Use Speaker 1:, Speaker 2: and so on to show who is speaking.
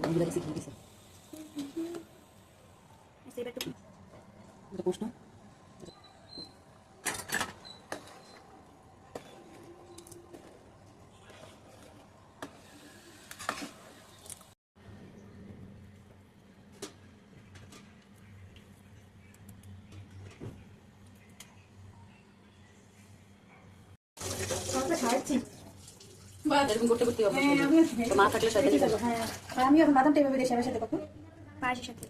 Speaker 1: এগুলো দিছে কি দিছে এটা প্রশ্ন এরকম করতে করতে মা থাকলে সাথে
Speaker 2: হ্যাঁ আমি এখন বাদামটা এভাবে দেশে আমার সাথে কখন
Speaker 3: পায়েসের সাথে